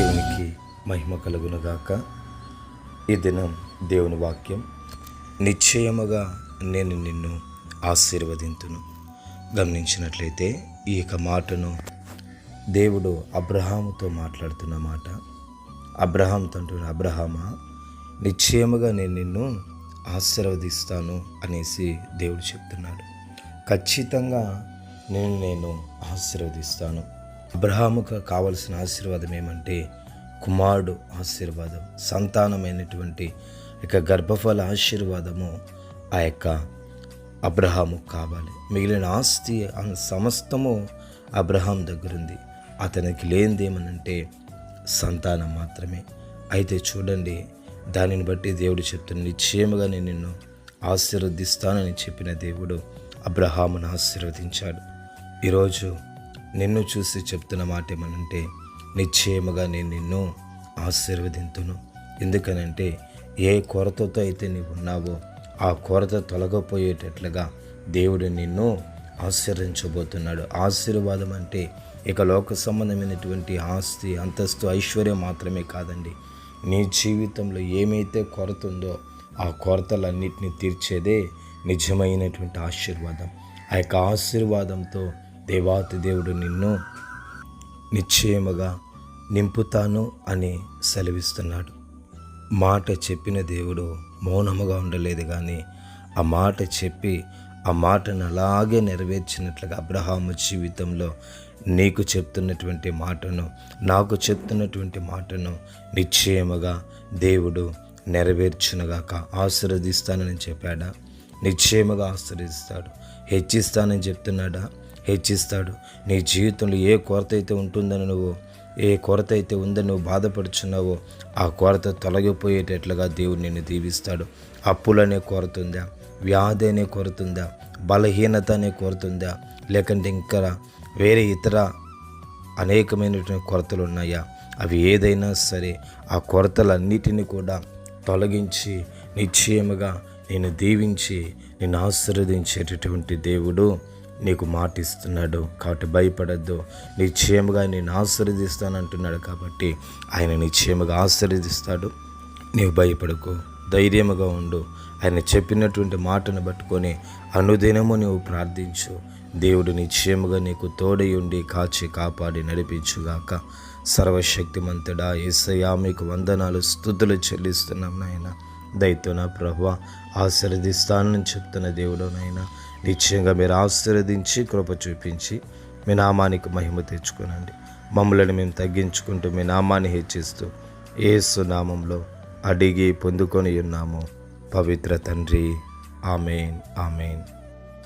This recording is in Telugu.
దేవునికి మహిమ కలుగునుగాక. ఈ దినం దేవుని వాక్యం, నిశ్చయముగా నేను నిన్ను ఆశీర్వదింతును. గమనించినట్లయితే ఈ యొక్క మాటను దేవుడు అబ్రహాముతో మాట్లాడుతున్న మాట. అబ్రహాంతో అంటున్న, అబ్రహామా, నిశ్చయముగా నేను నిన్ను ఆశీర్వదిస్తాను అనేసి దేవుడు చెప్తున్నాడు. ఖచ్చితంగా నేను ఆశీర్వదిస్తాను. అబ్రహాముకు కావలసిన ఆశీర్వాదం ఏమంటే కుమారుడు ఆశీర్వాదం, సంతానమైనటువంటి ఇక గర్భఫల ఆశీర్వాదము ఆ యొక్క అబ్రహాము కావాలి. మిగిలిన ఆస్తి సమస్తము అబ్రహాం దగ్గరుంది. అతనికి లేనిదేమనంటే సంతానం మాత్రమే. అయితే చూడండి, దానిని బట్టి దేవుడు చెప్తున్న, నిశ్చయముగా నేను నిన్ను ఆశీర్వదిస్తానని చెప్పిన దేవుడు అబ్రహామును ఆశీర్వదించాడు. ఈరోజు నిన్ను చూసి చెప్తున్న మాట ఏమనంటే, నిశ్చయముగా నేను నిన్ను ఆశీర్వదింతును. ఎందుకనంటే ఏ కొరతతో అయితే నీవు ఉన్నావో ఆ కొరత తొలగపోయేటట్లుగా దేవుడు నిన్ను ఆశీర్వదించబోతున్నాడు. ఆశీర్వాదం అంటే ఇక లోక సంబంధమైనటువంటి ఆస్తి, అంతస్తు, ఐశ్వర్యం మాత్రమే కాదండి. నీ జీవితంలో ఏమైతే కొరత ఉందో ఆ కొరతలన్నిటినీ తీర్చేదే నిజమైనటువంటి ఆశీర్వాదం. ఆ యొక్క ఆశీర్వాదంతో దేవాతి దేవుడు నిన్ను నిశ్చయముగా నింపుతాను అని సెలవిస్తున్నాడు. మాట చెప్పిన దేవుడు మౌనముగా ఉండలేదు, కానీ ఆ మాట చెప్పి ఆ మాటను అలాగే నెరవేర్చినట్లుగా అబ్రహాము జీవితంలో నీకు చెప్తున్నటువంటి మాటను, నాకు చెప్తున్నటువంటి మాటను నిశ్చయముగా దేవుడు నెరవేర్చునుగాక. ఆశీర్వదిస్తానని చెప్పాడా? నిశ్చయముగా ఆశీర్వదిస్తాడు. హెచ్చిస్తానని చెప్తున్నాడా? హెచ్చిస్తాడు. నీ జీవితంలో ఏ కొరత అయితే ఉంటుందని ఏ కొరత అయితే ఉందని నువ్వు బాధపడుచున్నావో ఆ కొరత తొలగిపోయేటట్లుగా దేవుడు నిన్ను దీవిస్తాడు. అప్పులనే కొరత ఉందా? వ్యాధి అనే కొరత ఉందా? బలహీనత అనే కొరత ఉందా? లేకంటే ఇంకా వేరే ఇతర అనేకమైనటువంటి కొరతలు ఉన్నాయా? అవి ఏదైనా సరే ఆ కొరతలన్నిటినీ కూడా తొలగించి నిశ్చయముగా నేను దీవించి నిన్ను ఆశీర్వదించేటటువంటి దేవుడు నీకు మాటిస్తున్నాడు. కాబట్టి భయపడద్దు. నిశ్చయముగా నేను ఆశీర్వదిస్తానంటున్నాడు. కాబట్టి ఆయన నిశ్చయముగా ఆశీర్వదిస్తాడు. నీవు భయపడకు, ధైర్యముగా ఉండు. ఆయన చెప్పినటువంటి మాటను పట్టుకొని అనుదినము నీవు ప్రార్థించు. దేవుడు నిశ్చయముగా నీకు తోడై ఉండి కాచి కాపాడి నడిపించుగాక. సర్వశక్తిమంతుడా యేసయ్యా, మీకు వందనాలు, స్తుతులు చెల్లిస్తున్నాం నాయన. దయతో నా ప్రభువా, ఆశీర్వదిస్తానని చెప్తున్న దేవుడు నాయన, నిశ్చయంగా మీరు ఆశీర్వదించి కృప చూపించి మీ నామానికి మహిమ తెచ్చుకోనండి. మమ్మల్ని మేము తగ్గించుకుంటూ మీ నామాన్ని హెచ్చిస్తూ యేసు నామంలో అడిగి పొందుకొని ఉన్నాము పవిత్ర తండ్రి. ఆమేన్, ఆమేన్.